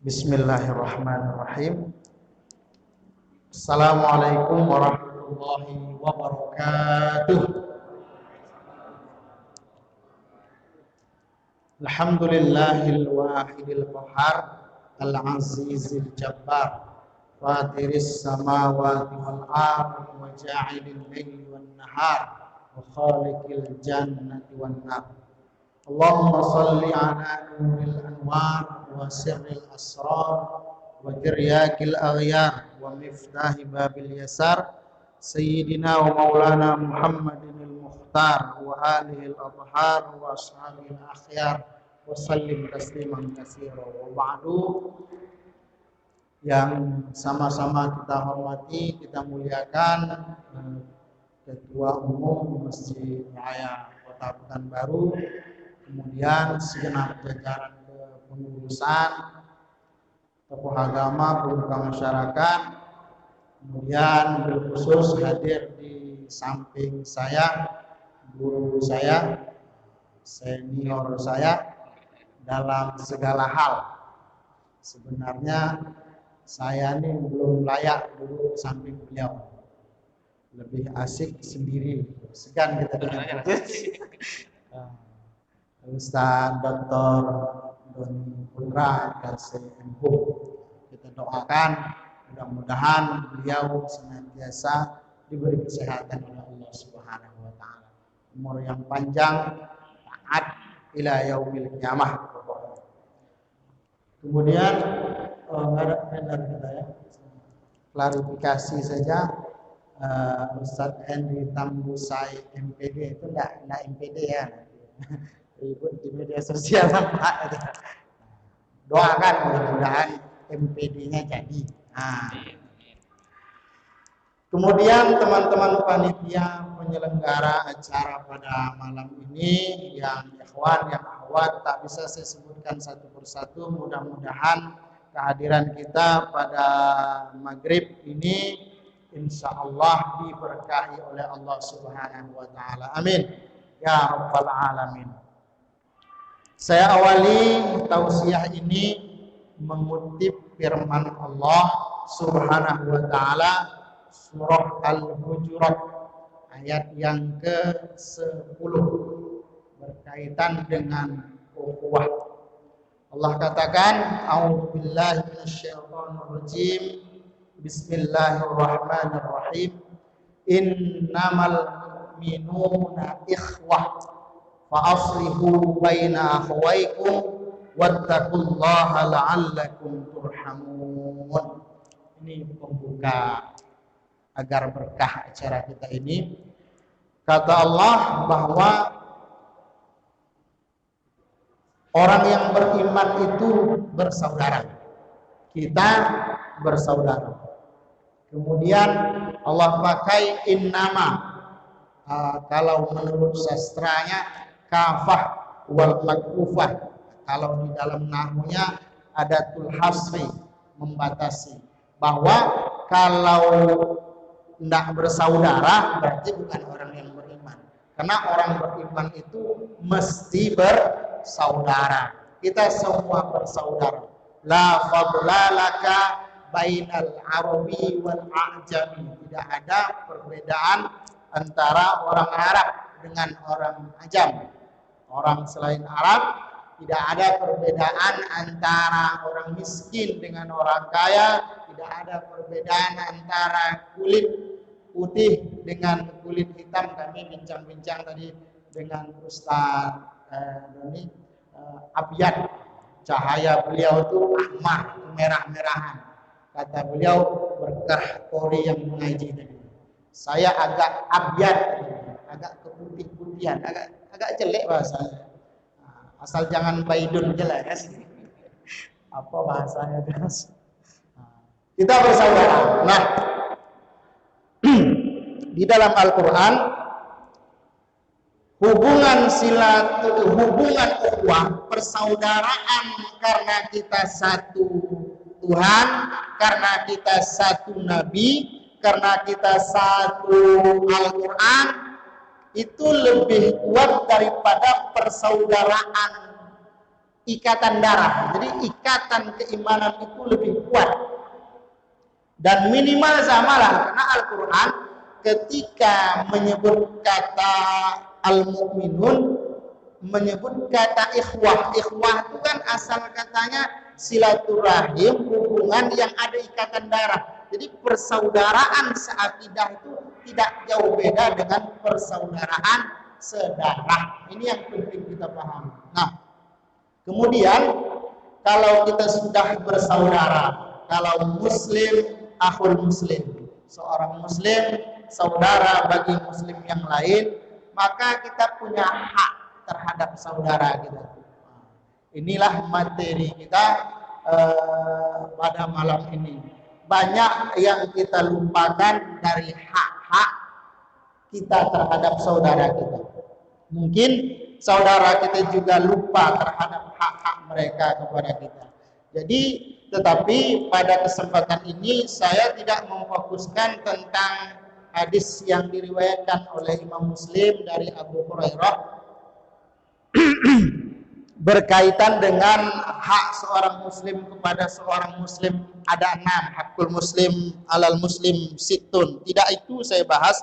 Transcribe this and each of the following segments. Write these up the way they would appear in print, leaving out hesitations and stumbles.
Bismillahirrahmanirrahim. Assalamualaikum warahmatullahi wabarakatuh. Alhamdulillahil wahidil qahar, al-azizil jabbar, fatiris samawati wal ardi wa ja'ilil layli wan nahar wa khaliqil jannati wan nar. Allahumma salli ala nuril anwar wa sirril asrar wa tiryakil aghyar wa miftahi babil yasar sayyidina wa maulana Muhammadin al-mukhtar wa alihi al-athhar wa ashabihi al-akhyar wa sallim tasliman katsira wa ba'du. Yang sama-sama kita hormati, kita muliakan Ketua Umum Masjid Raya Kota Pekanbaru, kemudian segenap jajaran kepengurusan, tokoh agama, pemuka masyarakat, kemudian khusus hadir di samping saya, guru saya, senior saya dalam segala hal. Sebenarnya saya ini belum layak duduk samping beliau, lebih asik sendiri, segan kita dengan Ustaz Dr. Doni Putra KCMH. Kita doakan mudah-mudahan beliau senantiasa diberi kesehatan oleh Allah Subhanahu wa taala. Umur yang panjang, taat ila yaumil qiyamah. Kemudian enggak ada kalender kita ya. Klarifikasi saja, Ustadz Henry Tambusai MPD itu enggak MPD ya. Ribut di media sosial Pak. Doakan mudah-mudahan MPD-nya jadi. Kemudian teman-teman panitia penyelenggara acara pada malam ini, yang ikhwan, yang akhwat, tak bisa saya sebutkan satu persatu. Mudah-mudahan kehadiran kita pada maghrib ini insya Allah diberkahi oleh Allah Subhanahu wa taala. Amin ya rabbal alamin. Saya awali tausiah ini mengutip firman Allah Subhanahu wa taala surah Al-Hujurat ayat yang ke-10 berkaitan dengan ukhuwah. Allah katakan, a'udzubillahi minasyaitonirrajim. Bismillahirrahmanirrahim. Innamal mu'minuna ikhwah fa aslihu baina akhawaykum wattaqullaha la'allakum turhamun. Ini pembuka agar berkah acara kita ini. Kata Allah bahwa orang yang beriman itu bersaudara. Kita bersaudara. Kemudian Allah pakai innama. Kalau menurut sastranya kafah wal makufah. Kalau di dalam nahmunya ada hasri, membatasi. Bahwa kalau tidak bersaudara berarti bukan orang yang beriman. Karena orang beriman itu mesti bersaudara. Kita semua bersaudara. La fadla laka bainal arabi wal a'jami. Tidak ada perbedaan antara orang Arab dengan orang Ajam. Orang selain Arab, tidak ada perbedaan antara orang miskin dengan orang kaya, tidak ada perbedaan antara kulit putih dengan kulit hitam. Kami bincang-bincang tadi dengan Ustaz Doni, abyad, cahaya beliau itu ahmar, merah-merahan. Kata beliau berkah kori yang mengaji tadi. Saya agak abyad, agak keputih-putihan, agak jelek bahasanya. Asal jangan baidun jelek ya. Apa bahasanya terus? Kita bersaudara. Nah, di dalam Al-Quran hubungan ukhuwah, persaudaraan karena kita satu Tuhan, karena kita satu Nabi, karena kita satu Al-Quran, itu lebih kuat daripada persaudaraan ikatan darah. Jadi ikatan keimanan itu lebih kuat. Dan minimal samalah karena Al-Quran ketika menyebut kata al-mu'minun menyebut kata ikhwah. Ikhwah itu kan asal katanya silaturahim, hubungan yang ada ikatan darah. Jadi persaudaraan seakidah itu tidak jauh beda dengan persaudaraan sedarah. Ini yang penting kita pahami. Nah, kemudian kalau kita sudah bersaudara, kalau muslim akhul muslim, seorang muslim saudara bagi muslim yang lain, maka kita punya hak terhadap saudara kita. Inilah materi kita pada malam ini. Banyak yang kita lupakan dari hak-hak kita terhadap saudara kita. Mungkin saudara kita juga lupa terhadap hak-hak mereka kepada kita. Jadi, tetapi pada kesempatan ini saya tidak memfokuskan tentang hadis yang diriwayatkan oleh Imam Muslim dari Abu Hurairah berkaitan dengan hak seorang muslim kepada seorang muslim. Ada 6 hakul muslim alal muslim situn. Tidak itu saya bahas,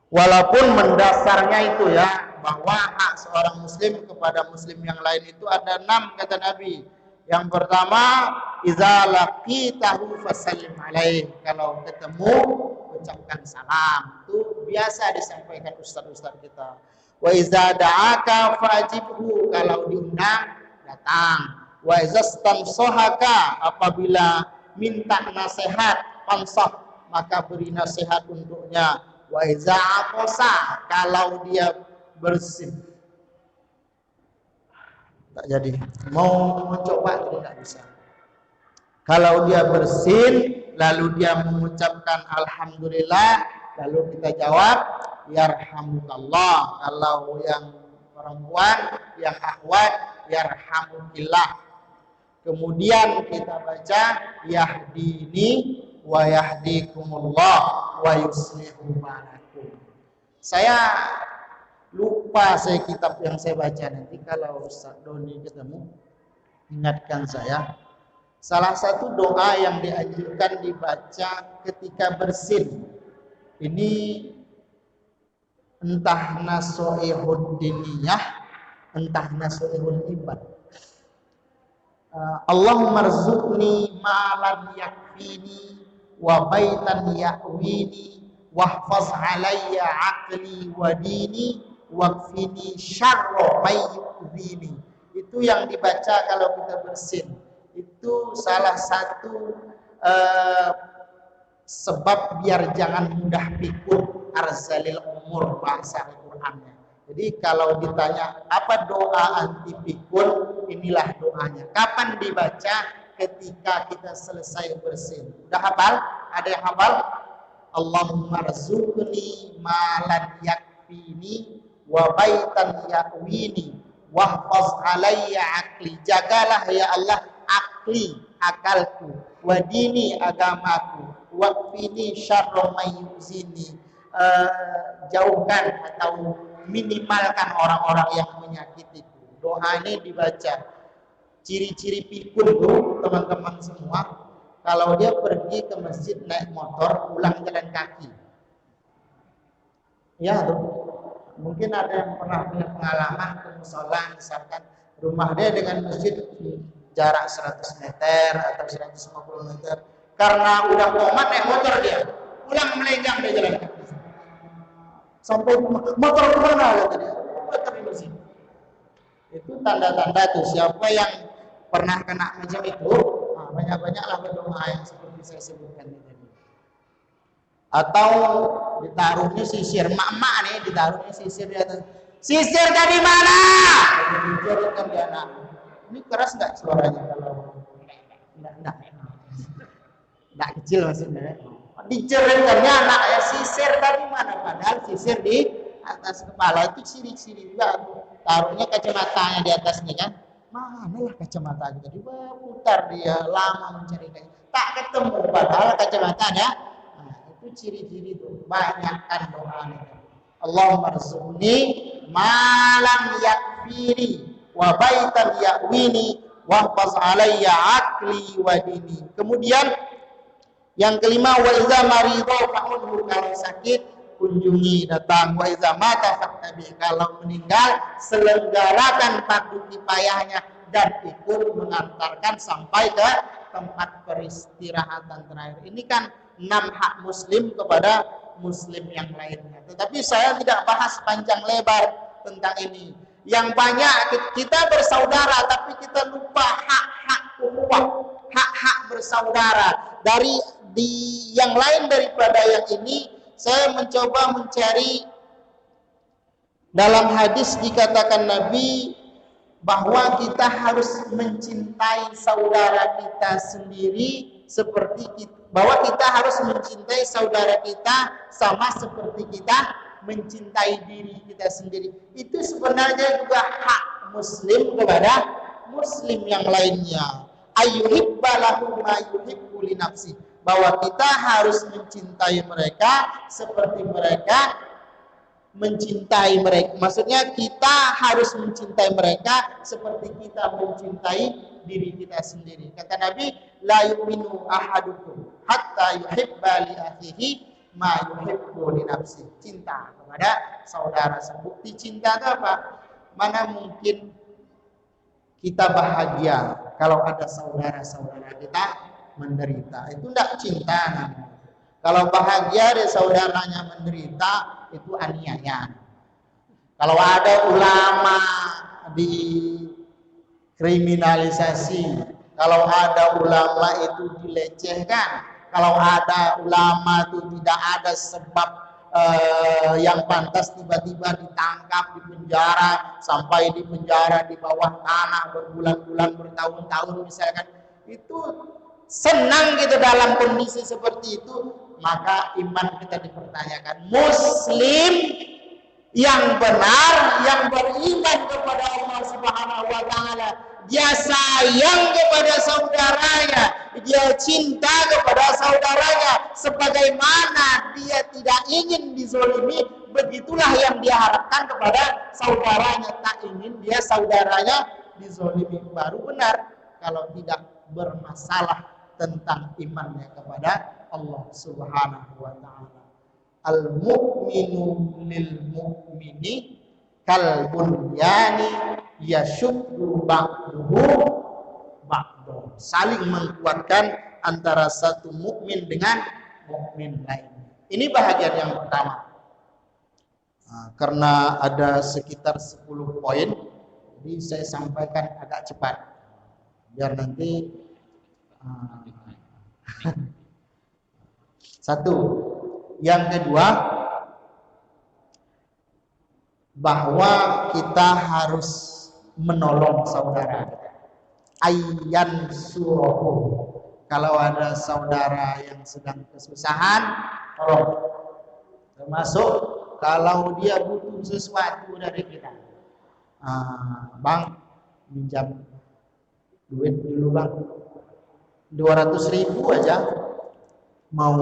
walaupun mendasarnya itu ya, bahwa hak seorang muslim kepada muslim yang lain itu ada 6 kata Nabi. Yang pertama, idza laqitahu fasallim alaih. Kalau ketemu ucapkan salam. Itu biasa disampaikan ustaz-ustaz kita. Wa iza da'aka fa'jibhu, kalau diundang datang. Wa iza stansohaka, apabila minta nasihat pansah, maka beri nasihat untuknya. Wa iza aqosa, kalau dia bersin. Tak jadi, mau mencoba tidak bisa. Kalau dia bersin lalu dia mengucapkan alhamdulillah, lalu kita jawab yarhamukallah. Kalau yang perempuan, yang akhwat, yarhamukillah. Kemudian kita baca yahdini wa yahdikumullah wa yuslihu balakum. Saya lupa kitab yang saya baca, nanti kalau Ustaz Doni ketemu ingatkan saya. Salah satu doa yang dianjurkan dibaca ketika bersin ini, entah nasuihud diniyah, entah nasuihul ibad. Allahumma rzuqni malan yakfini wa baitan ya'wini wahfaz alayya aqli wa dini wakfini syarra may yu'dhini. Itu yang dibaca kalau kita bersin. Itu salah satu sebab biar jangan mudah pikun, arzalil umur bahasa Al-Qur'annya. Jadi kalau ditanya apa doa anti pikun, inilah doanya. Kapan dibaca? Ketika kita selesai bersin. Udah hafal? Ada yang hafal? Allahumma rzuqni malan yakfini wa baitan ya'wini wahfaz alayya akli. Jagalah ya Allah akli, akalku, wa dini, agamaku, wakfini syarra may yuzini. Jauhkan atau minimalkan orang-orang yang menyakitiku. Doa ini dibaca. Ciri-ciri pikun tuh teman-teman semua, kalau dia pergi ke masjid naik motor, pulang jalan kaki. Ya tuh. Mungkin ada yang pernah punya pengalaman ke musola, misalkan rumah dia dengan masjid jarak 100 meter atau 150 meter. Karena udah komat naik motor dia, pulang melenggang dia jalan kaki. Sampai motor kemana kata dia? Motor di masjid. Itu tanda-tanda tuh siapa yang pernah kena macam itu, nah, banyak-banyaklah berdoa yang seperti saya sebutkan tadi. Atau ditaruhnya sisir, mak-mak nih ditaruhnya sisir di atas. Sisir dari mana? Dijeritkan dia anak. Ini keras nggak suaranya kalau enggak kecil maksudnya. Dijeritkannya anak ya, sisir dari mana? Padahal sisir di atas kepala itu ciri-ciri juga. Taruhnya kacamatanya di atasnya kan. Manalah kacamata kita? Diputar dia lama mencari kacamata. Tak ketemu padahal kacamatanya. Itu ciri-ciri itu. Banyakkan doa. Allahumma rzuqni malam yakfiri wa baitan ya'wini wahfaz alayya aqli wa dini. Kemudian yang kelima, wa iza maridho fa'udhu, kalau sakit kunjungi, datang. Wa iza mata fattabi, kalau meninggal selenggarakan fardu kifayahnya dan ikut mengantarkan sampai ke tempat peristirahatan terakhir. Ini kan 6 hak muslim kepada muslim yang lainnya. Tetapi saya tidak bahas panjang lebar tentang ini. Yang banyak kita bersaudara tapi kita lupa hak-hak ukhuwah, hak-hak bersaudara. Di yang lain daripada yang ini, saya mencoba mencari dalam hadis dikatakan Nabi bahwa kita harus mencintai saudara kita sendiri seperti bahwa kita harus mencintai saudara kita sama seperti kita mencintai diri kita sendiri. Itu sebenarnya juga hak muslim kepada muslim yang lainnya. Ayyuhibba lahu ma yuhibbu li nafsi, bahwa kita harus mencintai mereka seperti mereka mencintai mereka. Maksudnya kita harus mencintai mereka seperti kita mencintai diri kita sendiri. Kata Nabi, la yu'minu ahadukum hatta yuhibba li akhihi ma yuhibbu li nafsi. Cinta kepada saudara. Bukti cinta itu apa? Mana mungkin kita bahagia kalau ada saudara-saudara kita menderita. Itu tidak cinta namanya. Kalau bahagia dari saudaranya menderita, itu aniaya. Kalau ada ulama dikriminalisasi, kalau ada ulama itu dilecehkan, kalau ada ulama itu tidak ada sebab yang pantas tiba-tiba ditangkap, dipenjara, sampai dipenjara di bawah tanah berbulan-bulan, bertahun-tahun misalkan, itu senang gitu dalam kondisi seperti itu, maka iman kita dipertanyakan. Muslim yang benar, yang beriman kepada Allah Subhanahu wa taala, dia sayang kepada saudaranya, dia cinta kepada saudaranya sebagaimana dia tidak ingin dizolimi, begitulah yang dia harapkan kepada saudaranya. Tak ingin dia saudaranya dizolimi, baru benar. Kalau tidak bermasalah tentang imannya kepada Allah Subhanahu wa taala. Al-mu'minu lil mu'mini kal bunyani yashuddu ba'duhu ba'dahu. Saling menguatkan antara satu mukmin dengan mukmin lainnya. Ini bahagian yang pertama. Karena ada sekitar 10 poin, jadi saya sampaikan agak cepat biar nanti satu. Yang kedua, bahwa kita harus menolong saudara. Ayyan surohu, kalau ada saudara yang sedang kesusahan, tolong. Termasuk kalau dia butuh sesuatu dari kita. Bang, minjam duit dulu bang, 200.000 aja, mau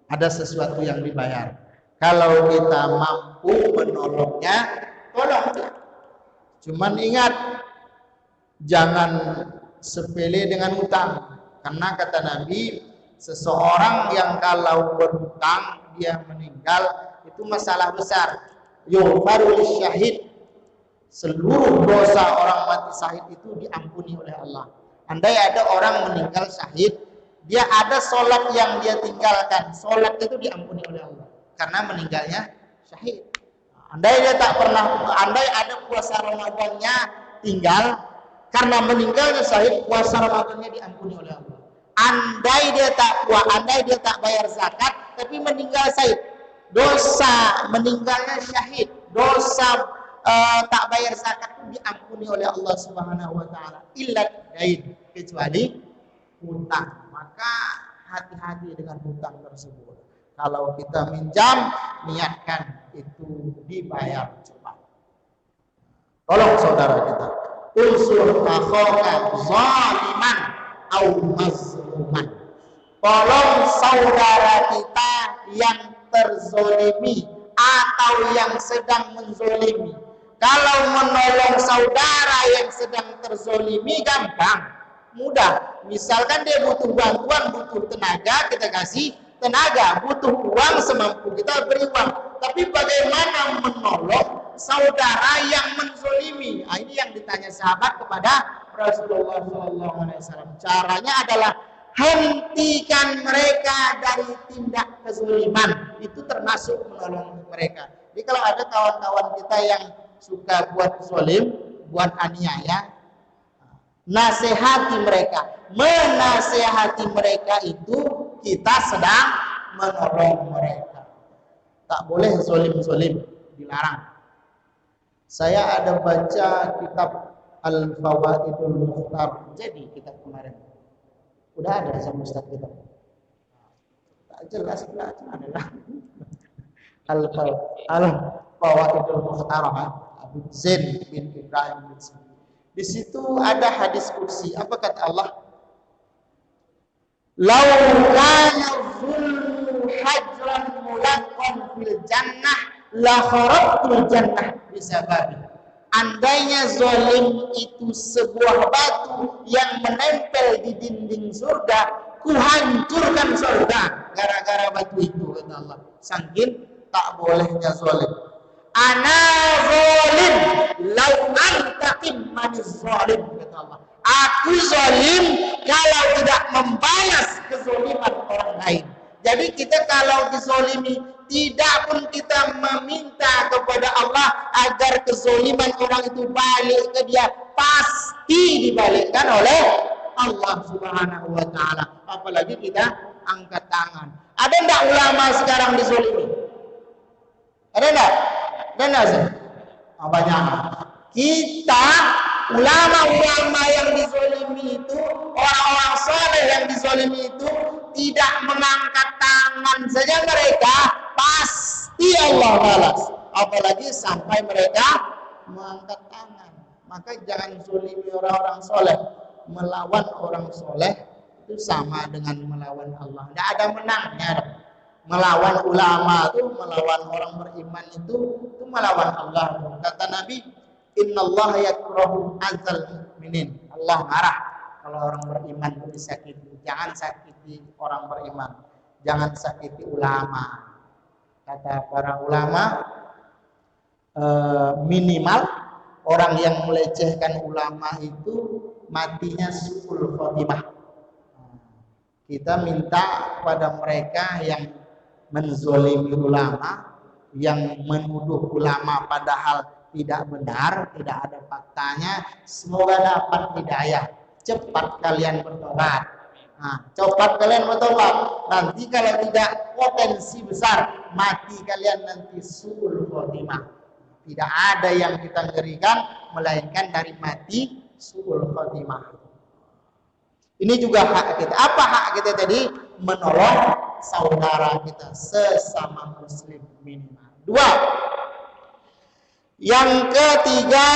ada sesuatu yang dibayar. Kalau kita mampu menolongnya, tolong. Cuman ingat, jangan sepele dengan hutang. Karena kata Nabi, seseorang yang kalau berhutang dia meninggal, itu masalah besar. Yughfaru lisyahid, seluruh dosa orang mati syahid itu diampuni oleh Allah. Andai ada orang meninggal syahid, dia ada sholat yang dia tinggalkan, sholat itu diampuni oleh Allah karena meninggalnya syahid. Andai dia tak pernah, andai ada puasa Ramadannya tinggal, karena meninggalnya syahid, puasa Ramadannya diampuni oleh Allah. Andai dia tak bayar zakat, tapi meninggal syahid, dosa meninggalnya syahid, dosa tak bayar zakat itu diampuni oleh Allah Subhanahu wa taala. Illa dain, kecuali hutang. Maka hati-hati dengan hutang tersebut. Kalau kita minjam, niatkan itu dibayar cepat. Tolong saudara kita. Unsur akhaka zaliman au mazluman. Tolong saudara kita yang terzolimi atau yang sedang menzolimi. Kalau menolong saudara yang sedang terzolimi gampang, mudah. Misalkan dia butuh bantuan, butuh tenaga, kita kasih tenaga, butuh uang semampu kita beri uang. Tapi bagaimana menolong saudara yang menzolimi? Ini yang ditanya sahabat kepada Rasulullah SAW. Caranya adalah hentikan mereka dari tindak kezaliman. Itu termasuk menolong mereka. Jadi kalau ada kawan-kawan kita yang suka buat zolim, buat aniaya, nasihati mereka. Menasihati mereka itu kita sedang menolong mereka. Tak boleh zolim-zolim, dilarang. Saya ada baca kitab Al-Fawaidul Mukhtar. Jadi kitab kemarin udah ada sama Ustaz kita. Tak jelas pula adalah Al-Fawaidul Mukhtar Abu Zain bin Ibrahim bin Sa'id. Di situ ada hadis kursi. Apa kata Allah? Lau kana zulmu hajran mulaqqan fil jannah la kharaqtul jannah bisababi. Andainya zalim itu sebuah batu yang menempel di dinding surga, ku hancurkan surga gara-gara batu itu, kata Allah. Saking tak bolehnya zalim. Ana zalim lau antaqim maniz zalim, kata Allah. Aku zalim kalau tidak membalas kezaliman orang lain. Jadi kita kalau dizalimi, tidak pun kita meminta kepada Allah agar kezaliman orang itu balik ke dia, pasti dibalikkan oleh Allah Subhanahu wa taala. Apalagi kita angkat tangan. Ada enggak ulama sekarang dizalimi? Ada enggak? Ada enggak sih? Banyak. Kita ulama-ulama yang dizalimi itu, orang-orang saleh yang dizalimi itu tidak mengangkat tangan saja mereka, pasti Allah balas. Apalagi sampai mereka mengangkat tangan. Maka jangan zalimi orang-orang soleh. Melawan orang soleh itu sama dengan melawan Allah. Tidak ada menangnya. Melawan ulama itu, melawan orang beriman itu melawan Allah. Kata Nabi, innallaha yakrahu azal mu'minin. Allah marah kalau orang beriman itu disakiti. Jangan sakiti orang beriman. Jangan sakiti ulama. Kata para ulama, minimal orang yang melecehkan ulama itu matinya su'ul khotimah. Kita minta pada mereka yang menzolimi ulama, yang menuduh ulama padahal tidak benar, tidak ada faktanya, semoga dapat hidayah. Cepat kalian bertobat. Cepat kalian bertobat. Nanti kalau tidak, potensi besar mati kalian nanti su'ul khotimah. Tidak ada yang kita ngerikan melainkan dari mati su'ul khotimah. Ini juga hak kita. Apa hak kita tadi? Menolong saudara kita sesama muslim minimal. 2. Yang ketiga,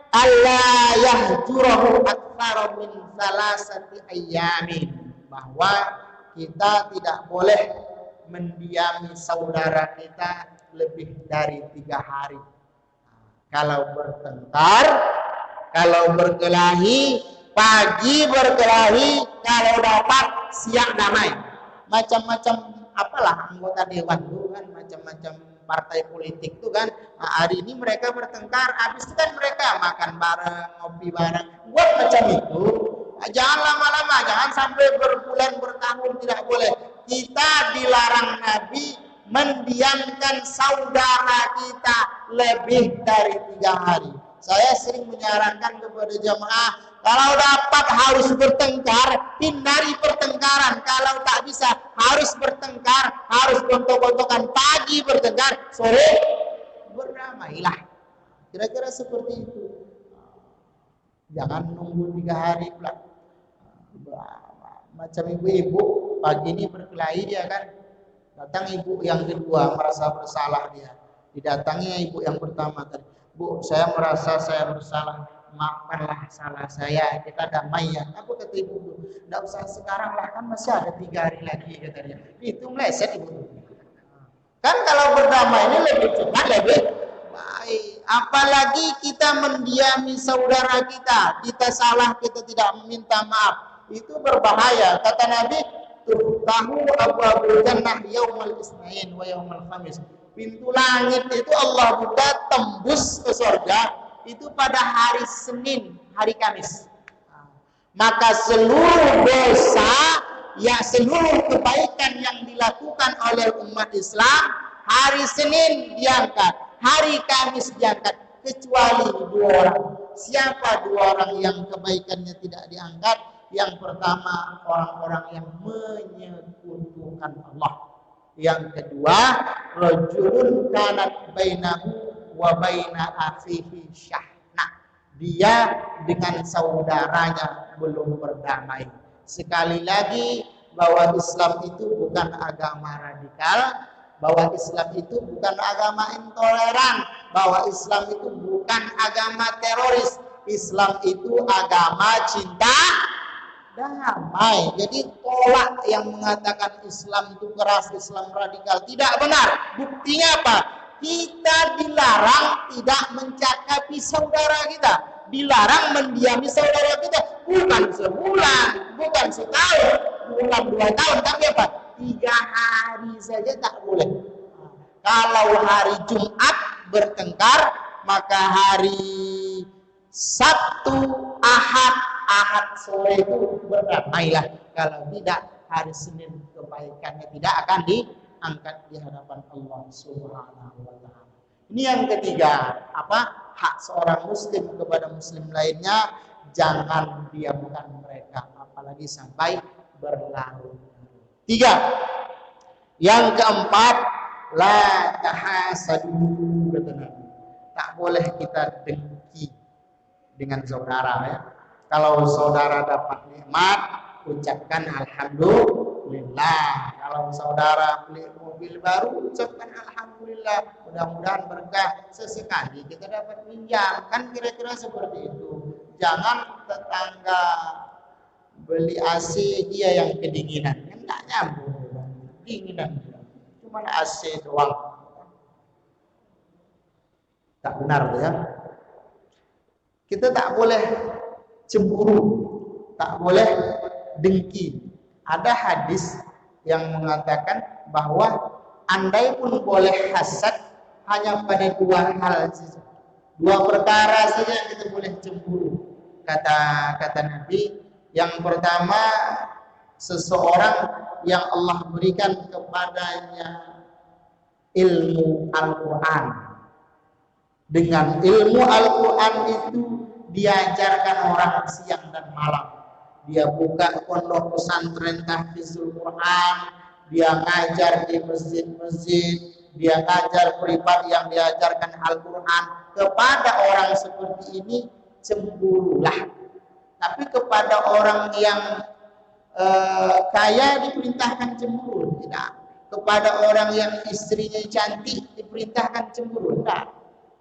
Allah yahjurahu aktsara min salasati ayyamin. Bahwa kita tidak boleh mendiami saudara kita lebih dari 3 hari. Kalau bertengkar, kalau berkelahi, pagi berkelahi, kalau dapat siang damai. Macam-macam apalah anggota dewan itu kan, macam-macam partai politik itu kan. Hari ini mereka bertengkar, habis itu kan mereka makan bareng, ngopi bareng. Buat macam itu, jangan lama-lama, jangan sampai berbulan bertahun, tidak boleh. Kita dilarang Nabi mendiamkan saudara kita lebih dari 3 hari. Saya sering menyarankan kepada jamaah, kalau dapat harus bertengkar, hindari pertengkaran. Kalau tak bisa, harus bertengkar, harus gontok-gontokan. Pagi bertengkar, sore berdamailah. Kira-kira seperti itu. Jangan nunggu 3 hari pula. Macam ibu-ibu, pagi ini berkelahi dia kan. Datang ibu yang kedua, merasa bersalah dia. Didatangi ibu yang pertama tadi. Bu, saya merasa saya bersalah. Maafkanlah salah saya, kita damai ya. Apa kata ibu? Tidak usah sekarang lah, kan masih ada 3 hari lagi katanya. Itu meleset ibu. Kan kalau berdamai ini lebih cepat, lebih baik. apalagi kita mendiami saudara kita, kita salah, kita tidak meminta maaf, itu berbahaya. Kata Nabi, tahu abwabul jannah yaumal isnain wa yaumal khamis. Pintu langit itu Allah buka tembus ke surga itu pada hari Senin, hari Kamis. Maka seluruh dosa, ya seluruh kebaikan yang dilakukan oleh umat Islam hari Senin diangkat, hari Kamis diangkat, kecuali dua orang. Siapa dua orang yang kebaikannya tidak diangkat? Yang pertama, orang-orang yang menyekutukan Allah. Yang kedua, rajulun kanat bainahu wa baina akhihi syahna. Dia dengan saudaranya belum berdamai. Sekali lagi, bahwa Islam itu bukan agama radikal, bahwa Islam itu bukan agama intoleran, bahwa Islam itu bukan agama teroris. Islam itu agama cinta damai. Jadi tolak yang mengatakan Islam itu keras, Islam radikal, tidak benar. Buktinya apa? Kita dilarang tidak mencakapi saudara kita, dilarang mendiami saudara kita, bukan sebulan, bukan setahun, bukan 2 tahun, tapi apa? 3 hari saja tak boleh. Kalau hari Jumat bertengkar, maka hari Sabtu, Ahad sore itu berdamailah. Kalau tidak, hari Senin kebaikannya tidak akan diangkat di hadapan Allah Subhanahu wa taala. Ini yang ketiga, apa? Hak seorang muslim kepada muslim lainnya, jangan diamkan mereka, apalagi sampai berlarut. 3. Yang keempat, la tahasadu, kata Nabi. Tak boleh kita dengki dengan saudara, ya. Kalau saudara dapat nikmat, ucapkan alhamdulillah. Kalau saudara beli mobil baru, ucapkan alhamdulillah. Mudah-mudahan berkah. Sesekali kita dapat pinjam, kan kira-kira seperti itu. Jangan tetangga beli AC, dia yang kedinginan, kan tak nyambung. Dinginan, cuma AC doang. Tak benar, ya. Kita tak boleh cemburu, tak boleh dengki. Ada hadis yang mengatakan bahwa andai pun boleh hasad hanya pada 2 hal saja, 2 perkara saja yang kita boleh cemburu. Kata Nabi, yang pertama, seseorang yang Allah berikan kepadanya ilmu Al-Quran. Dengan ilmu Al-Quran itu diajarkan orang siang dan malam. Dia buka pondok pesantren tahfizul Quran, dia ngajar di masjid-masjid, dia ngajar privat yang diajarkan Al-Quran. Kepada orang seperti ini cemburulah. Tapi kepada orang yang kaya diperintahkan cemburu, tidak. Kepada orang yang istrinya cantik diperintahkan cemburu, tidak.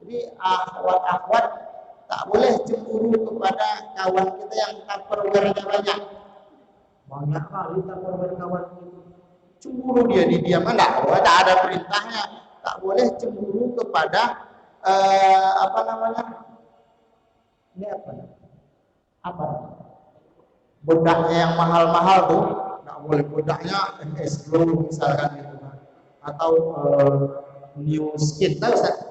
Jadi akhwat-akhwat tak boleh cemburu kepada kawan kita yang tupperware-nya banyak. Banyak kali tupperware kawan itu. Cemburu dia didiam, enggak ada perintahnya. Tak boleh cemburu kepada apa namanya? Ini apa? Bedaknya yang mahal-mahal tuh, enggak boleh. Bedaknya MS Glow misalkan gitu, atau New Skin, tahu Ustaz?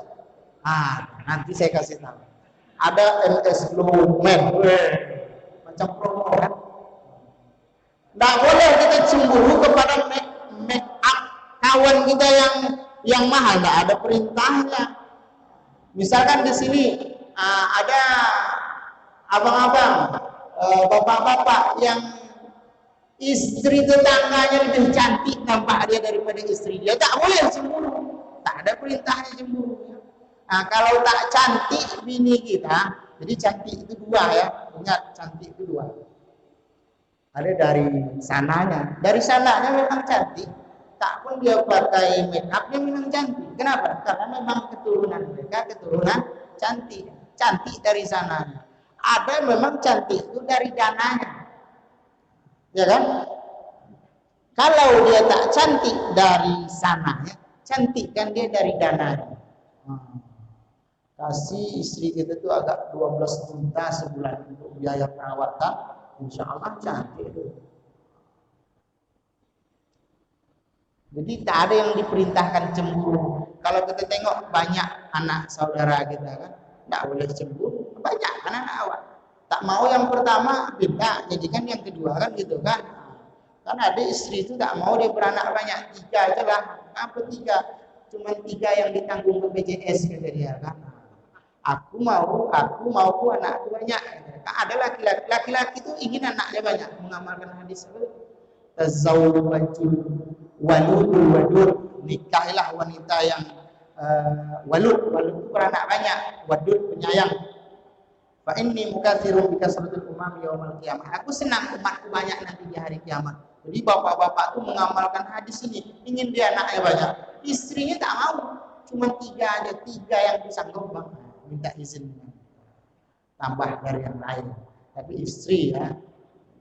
Nanti saya kasih tahu. Ada MS Glow Men, macam promo kan? Nggak boleh kita cemburu kepada make up kawan kita yang mahal, nggak ada perintahnya. Misalkan di sini ada abang-abang, bapak-bapak yang istri tetangganya lebih cantik nampak dia daripada istri dia, tak boleh cemburu. Tak ada perintahnya cemburu. Nah, kalau tak cantik bini kita, jadi cantik itu 2 ya, ingat cantik itu 2. Ada dari sananya memang cantik, tak pun dia pakai make up dia memang cantik. Kenapa? Karena memang keturunan mereka keturunan cantik dari sananya. Ada memang cantik itu dari dananya, ya kan? Kalau dia tak cantik dari sananya, cantik kan dia dari dananya. kasih istri kita tuh agak 12 juta sebulan untuk biaya perawatan, insya Allah cantik itu. Jadi tak ada yang diperintahkan cemburu. Kalau kita tengok banyak anak saudara kita kan, tak boleh cemburu. Banyak kan anak awak. Tak mau yang pertama, pindah. Jadi kan yang kedua kan gitu kan. Kan ada istri itu tak mau dia beranak banyak. 3 aja lah. Apa 3? Cuma 3 yang ditanggung BPJS kata dia kan. Aku mau anakku banyak. Kan ada laki-laki itu ingin anaknya banyak. Mengamalkan hadis apa? Tazawwajul wadud, nikahilah wanita yang walud itu beranak banyak, wadud penyayang. Fa inni mukatsirun bikasratil umam yaumal qiyamah. Aku senang umatku banyak nanti di hari kiamat. Jadi bapak-bapak itu mengamalkan hadis ini, ingin dia anaknya banyak. Istrinya tak mau, cuma 3 aja, 3 yang bisa gombang. Minta izin tambah dari yang lain. Tapi istri ya,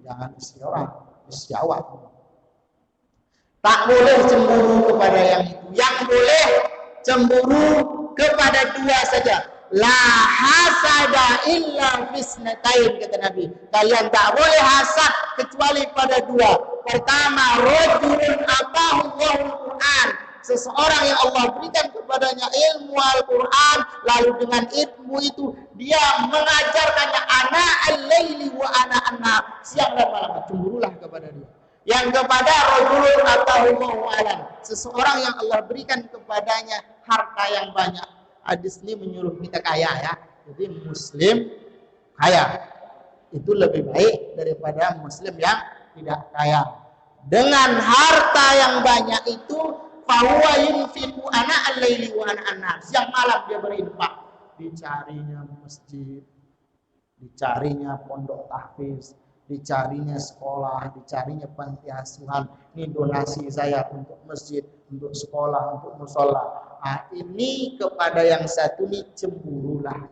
jangan istri orang, istri awak. Tak boleh cemburu kepada yang itu. Yang boleh cemburu kepada 2 saja. La hasada illa fisnatain, kata Nabi. Kalian tak boleh hasad kecuali pada 2. Pertama, rajulun atahu Allahul Quran. Seseorang yang Allah berikan kepadanya ilmu Al-Quran, lalu dengan ilmu itu dia mengajarkannya ana al-laili wa ana an-nahar, siang dan malam. Cemburulah kepada dia. Yang kepada rajulun atahu alam, seseorang yang Allah berikan kepadanya harta yang banyak. Hadis ini menyuruh kita kaya ya. Jadi muslim kaya itu lebih baik daripada muslim yang tidak kaya. Dengan harta yang banyak itu fahuwa yunfiqu ana al-laili wa ana an-nahar. Siang malam dia berinfak. Dicarinya masjid, dicarinya pondok tahfiz, dicarinya sekolah, dicarinya panti asuhan. Ini donasi saya untuk masjid, untuk sekolah, untuk musola. Nah, ini kepada yang satu ini cemburulah.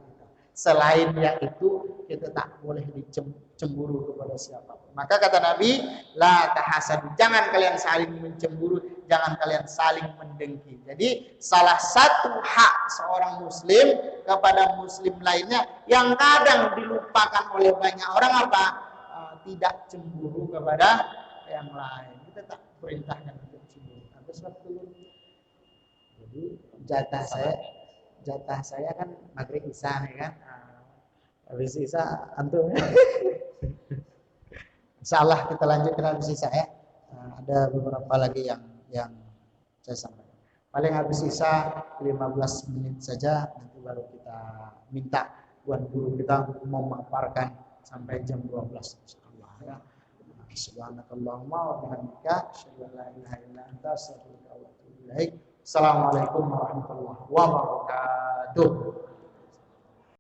Selain yang itu kita tak boleh dicemburu kepada siapapun. Maka kata Nabi, la tahasadu, jangan kalian saling mencemburu, jangan kalian saling mendengki. Jadi salah satu hak seorang muslim kepada muslim lainnya yang kadang dilupakan oleh banyak orang apa? Tidak cemburu kepada yang lain. Kita tak perintahkan untuk cemburu. Habis waktu. Jadi jatah saya kan maghrib isya nih kan. Habis isya antum. Insyaallah kita lanjutkan habis isya ya. Ada beberapa lagi yang saya sampaikan. Paling habis isya 15 menit saja, nanti baru kita minta tuan guru kita untuk memaparkan sampai jam 12 insyaallah ya. Subhanakallahumma wa bihamdika asyhadu an la ilaha illa anta astaghfiruka wa atubu ilaik. Assalamualaikum warahmatullahi wabarakatuh.